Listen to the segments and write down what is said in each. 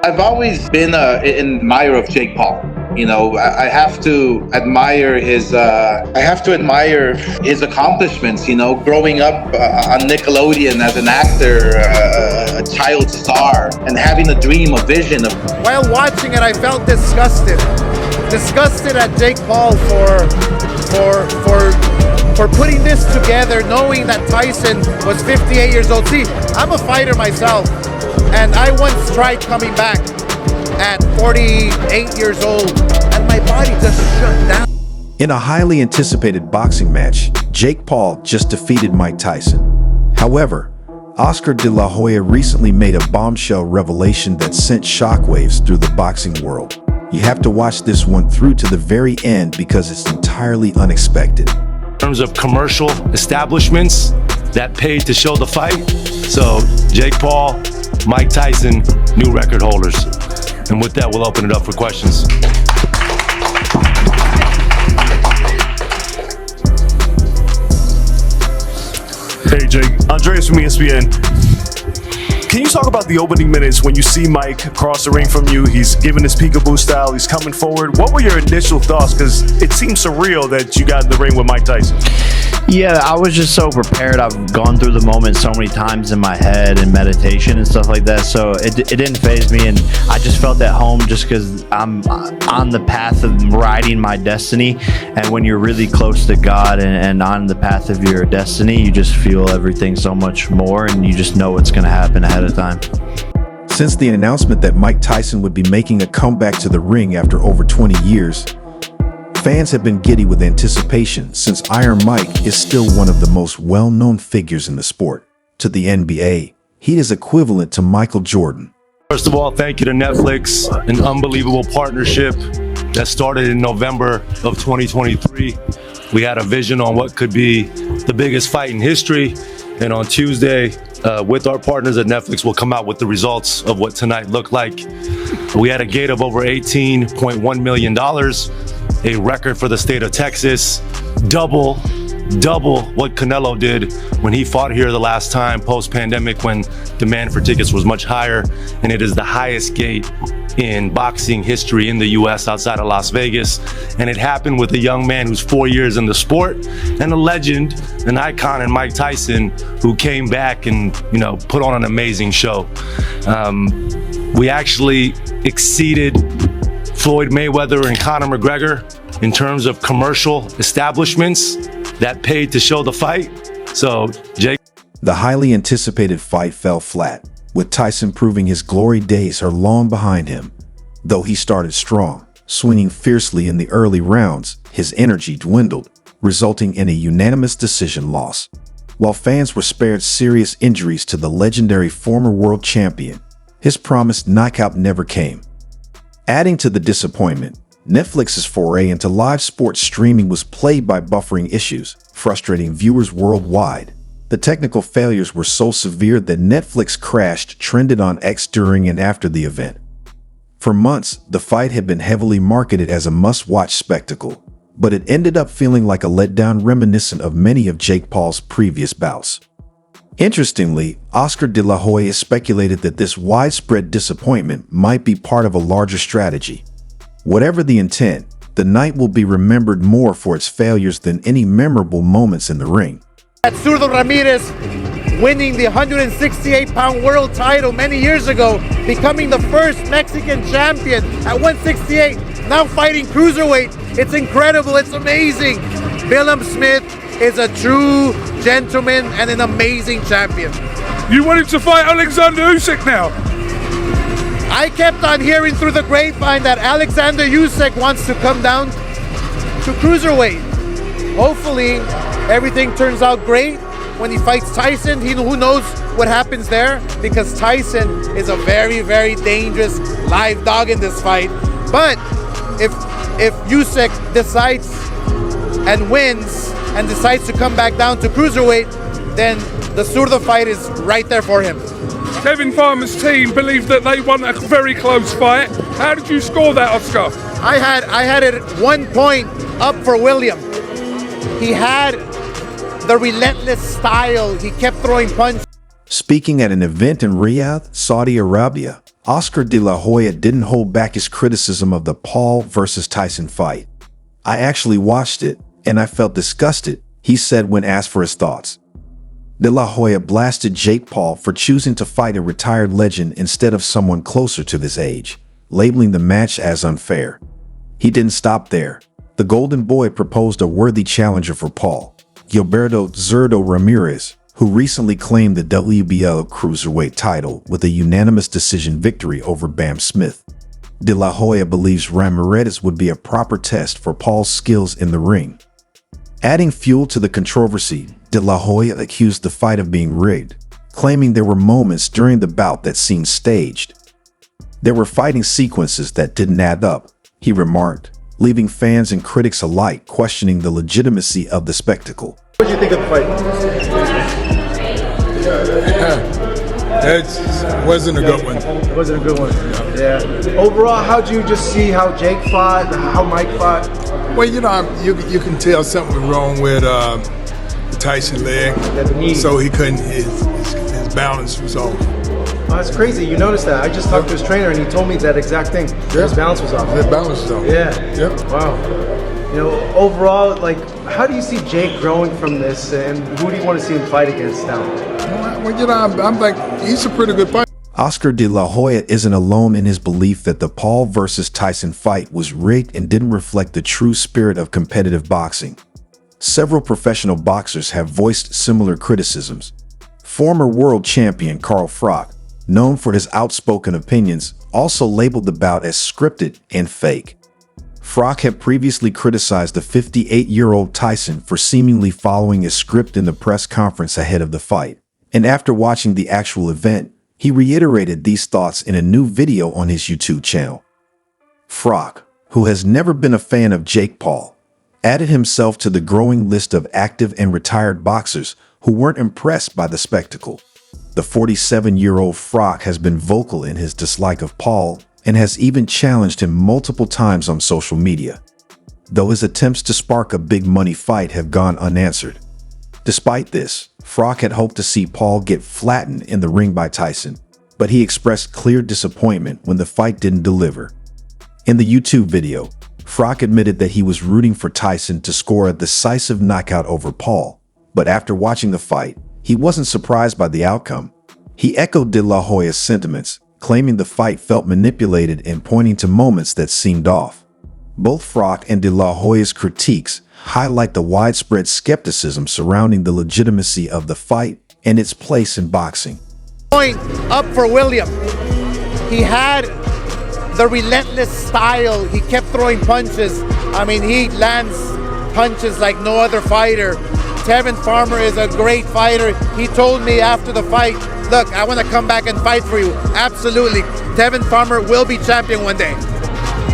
I've always been an admirer of Jake Paul. You know, I have to admire his accomplishments. You know, growing up on Nickelodeon as an actor, a child star, and having a dream, a vision of. While watching it, I felt disgusted at Jake Paul for putting this together, knowing that Tyson was 58 years old. See, I'm a fighter myself, and I once tried coming back at 48 years old, and my body just shut down. In a highly anticipated boxing match, Jake Paul just defeated Mike Tyson. However, Oscar de la Hoya recently made a bombshell revelation that sent shockwaves through the boxing world. You have to watch this one through to the very end because it's entirely unexpected. In terms of commercial establishments that paid to show the fight, so Jake Paul, Mike Tyson, new record holders. And with that, we'll open it up for questions. Hey Jake, Andreas from ESPN. Can you talk about the opening minutes when you see Mike across the ring from you? He's giving his peekaboo style, he's coming forward. What were your initial thoughts? Because it seems surreal that you got in the ring with Mike Tyson. Yeah, I was just so prepared. I've gone through the moment so many times in my head and meditation and stuff like that. So it didn't faze me, and I just felt at home just because I'm on the path of riding my destiny. And when you're really close to God and on the path of your destiny, you just feel everything so much more, and you just know what's going to happen ahead of time. Since the announcement that Mike Tyson would be making a comeback to the ring after over 20 years, fans have been giddy with anticipation since Iron Mike is still one of the most well-known figures in the sport. To the NBA, he is equivalent to Michael Jordan. First of all, thank you to Netflix, an unbelievable partnership that started in November of 2023. We had a vision on what could be the biggest fight in history, and on Tuesday, with our partners at Netflix, we'll come out with the results of what tonight looked like. We had a gate of over $18.1 million, a record for the state of Texas, double what Canelo did when he fought here the last time post-pandemic when demand for tickets was much higher, and it is the highest gate in boxing history in the US outside of Las Vegas. And it happened with a young man who's 4 years in the sport and a legend, an icon in Mike Tyson, who came back and, you know, put on an amazing show. We actually exceeded Floyd Mayweather and Conor McGregor in terms of commercial establishments that paid to show the fight. So, Jake. The highly anticipated fight fell flat, with Tyson proving his glory days are long behind him. Though he started strong, swinging fiercely in the early rounds, his energy dwindled, resulting in a unanimous decision loss. While fans were spared serious injuries to the legendary former world champion, his promised knockout never came. Adding to the disappointment, Netflix's foray into live sports streaming was plagued by buffering issues, frustrating viewers worldwide. The technical failures were so severe that Netflix crashed trended on X during and after the event. For months, the fight had been heavily marketed as a must-watch spectacle, but it ended up feeling like a letdown reminiscent of many of Jake Paul's previous bouts. Interestingly, Oscar de la Hoya speculated that this widespread disappointment might be part of a larger strategy. Whatever the intent, the night will be remembered more for its failures than any memorable moments in the ring. Zurdo Ramirez winning the 168-pound world title many years ago, becoming the first Mexican champion at 168, now fighting cruiserweight. It's incredible, it's amazing. Willem Smith is a true gentleman and an amazing champion. You want him to fight Alexander Usyk now? I kept on hearing through the grapevine that Alexander Usyk wants to come down to cruiserweight. Hopefully, everything turns out great when he fights Tyson. Who knows what happens there, because Tyson is a very, very dangerous live dog in this fight. But if Usyk decides and wins and decides to come back down to cruiserweight, then the Zurdo fight is right there for him. Kevin Farmer's team believed that they won a very close fight. How did you score that, Oscar? I had it 1 point up for William. He had the relentless style. He kept throwing punches. Speaking at an event in Riyadh, Saudi Arabia, Oscar de la Hoya didn't hold back his criticism of the Paul versus Tyson fight. "I actually watched it, and I felt disgusted," he said when asked for his thoughts. De la Hoya blasted Jake Paul for choosing to fight a retired legend instead of someone closer to his age, labeling the match as unfair. He didn't stop there. The Golden Boy proposed a worthy challenger for Paul, Gilberto Zurdo Ramirez, who recently claimed the WBL Cruiserweight title with a unanimous decision victory over Bam Smith. De La Hoya believes Ramirez would be a proper test for Paul's skills in the ring. Adding fuel to the controversy, De La Hoya accused the fight of being rigged, claiming there were moments during the bout that seemed staged. "There were fighting sequences that didn't add up," he remarked, leaving fans and critics alike questioning the legitimacy of the spectacle. What did you think of the fight? That wasn't a good one. It wasn't a good one. Yeah. Overall, how'd you just see how Jake fought, how Mike fought? Well, you can tell something was wrong with the Tyson leg, so he couldn't. His balance was off. Oh, that's crazy. You noticed that? I just talked to his trainer, and he told me that exact thing. His balance was off. His balance was off. Yeah. Yep. Wow. You know, overall, like, how do you see Jake growing from this, and who do you want to see him fight against now? Well, I'm like, he's a pretty good fighter. Oscar de la Hoya isn't alone in his belief that the Paul versus Tyson fight was rigged and didn't reflect the true spirit of competitive boxing. Several professional boxers have voiced similar criticisms. Former world champion Carl Froch, known for his outspoken opinions, also labeled the bout as scripted and fake. Froch had previously criticized the 58-year-old Tyson for seemingly following a script in the press conference ahead of the fight, and after watching the actual event, he reiterated these thoughts in a new video on his YouTube channel. Froch, who has never been a fan of Jake Paul, added himself to the growing list of active and retired boxers who weren't impressed by the spectacle. The 47-year-old Froch has been vocal in his dislike of Paul and has even challenged him multiple times on social media, though his attempts to spark a big money fight have gone unanswered. Despite this, Froch had hoped to see Paul get flattened in the ring by Tyson, but he expressed clear disappointment when the fight didn't deliver. In the YouTube video, Froch admitted that he was rooting for Tyson to score a decisive knockout over Paul, but after watching the fight, he wasn't surprised by the outcome. He echoed De La Hoya's sentiments, claiming the fight felt manipulated and pointing to moments that seemed off. Both Froch and De La Hoya's critiques highlight the widespread skepticism surrounding the legitimacy of the fight and its place in boxing. Point up for William. He had the relentless style. He kept throwing punches. I mean, he lands punches like no other fighter. Tevin Farmer is a great fighter. He told me after the fight, look, I want to come back and fight for you. Absolutely. Tevin Farmer will be champion one day.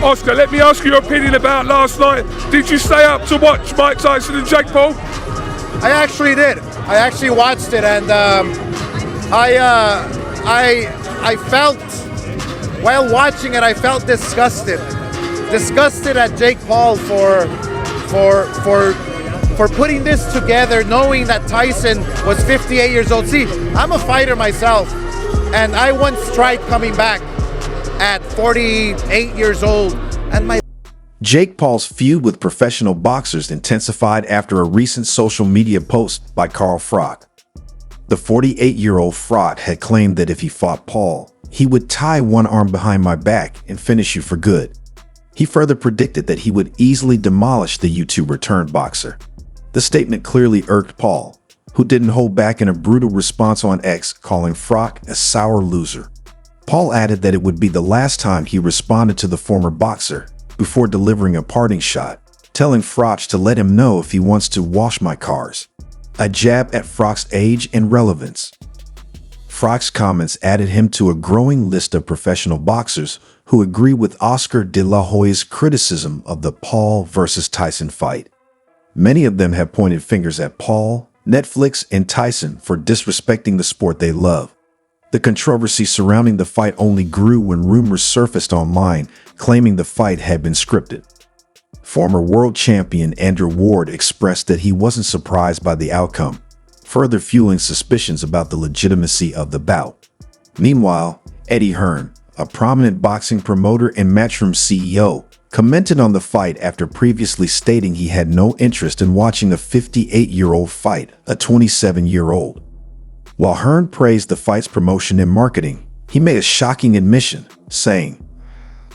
Oscar, let me ask you your opinion about last night. Did you stay up to watch Mike Tyson and Jake Paul? I actually did. I actually watched it, and I felt, while watching it, I felt disgusted at Jake Paul for putting this together, knowing that Tyson was 58 years old. See, I'm a fighter myself, and I once tried coming back at 48 years old, and my Jake Paul's feud with professional boxers intensified after a recent social media post by Carl Froch. The 48-year-old Froch had claimed that if he fought Paul, he would tie one arm behind my back and finish you for good. He further predicted that he would easily demolish the YouTuber turned boxer. The statement clearly irked Paul, who didn't hold back in a brutal response on X, calling Froch a sour loser. Paul added that it would be the last time he responded to the former boxer before delivering a parting shot, telling Froch to let him know if he wants to wash my cars. A jab at Froch's age and relevance. Froch's comments added him to a growing list of professional boxers who agree with Oscar de la Hoya's criticism of the Paul versus Tyson fight. Many of them have pointed fingers at Paul, Netflix, and Tyson for disrespecting the sport they love. The controversy surrounding the fight only grew when rumors surfaced online claiming the fight had been scripted. Former world champion Andrew Ward expressed that he wasn't surprised by the outcome, further fueling suspicions about the legitimacy of the bout. Meanwhile, Eddie Hearn, a prominent boxing promoter and Matchroom CEO, commented on the fight after previously stating he had no interest in watching a 58-year-old fight a 27-year-old. While Hearn praised the fight's promotion and marketing, he made a shocking admission, saying,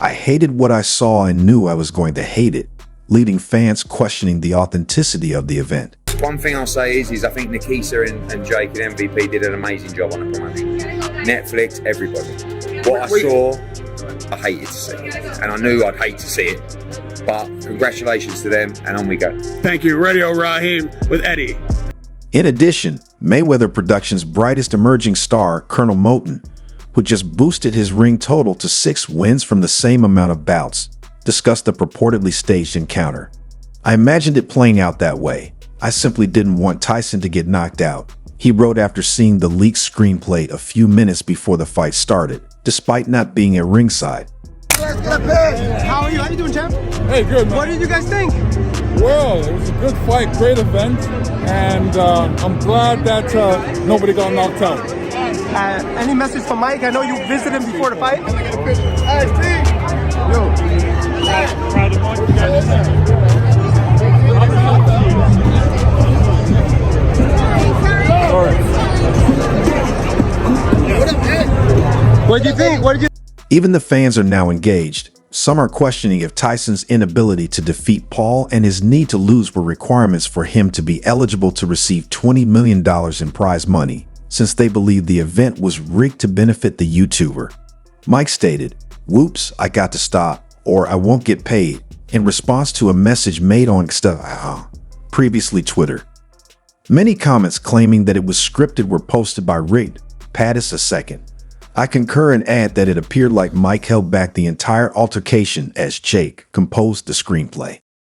"I hated what I saw and knew I was going to hate it," leading fans questioning the authenticity of the event. One thing I'll say is I think Nikisa and Jake and MVP did an amazing job on the promotion. Netflix, everybody. What I saw, I hated to see it. And I knew I'd hate to see it. But congratulations to them, and on we go. Thank you, Radio Raheem with Eddie. In addition, Mayweather Productions' brightest emerging star, Colonel Moten, who just boosted his ring total to 6 wins from the same amount of bouts, discussed the purportedly staged encounter. "I imagined it playing out that way. I simply didn't want Tyson to get knocked out," he wrote after seeing the leaked screenplay a few minutes before the fight started, despite not being at ringside. How are you? How you doing, champ? Hey, good, man. What did you guys think? Well, it was a good fight, great event, and I'm glad that nobody got knocked out. Any message from Mike? I know you visited him before the fight. What do you think? What did you? Even the fans are now engaged. Some are questioning if Tyson's inability to defeat Paul and his need to lose were requirements for him to be eligible to receive $20 million in prize money, since they believe the event was rigged to benefit the YouTuber. Mike stated, "Whoops, I got to stop, or I won't get paid," in response to a message made on previously Twitter. Many comments claiming that it was scripted were posted by Rigged, Pattis II. I concur and add that it appeared like Mike held back the entire altercation as Jake composed the screenplay.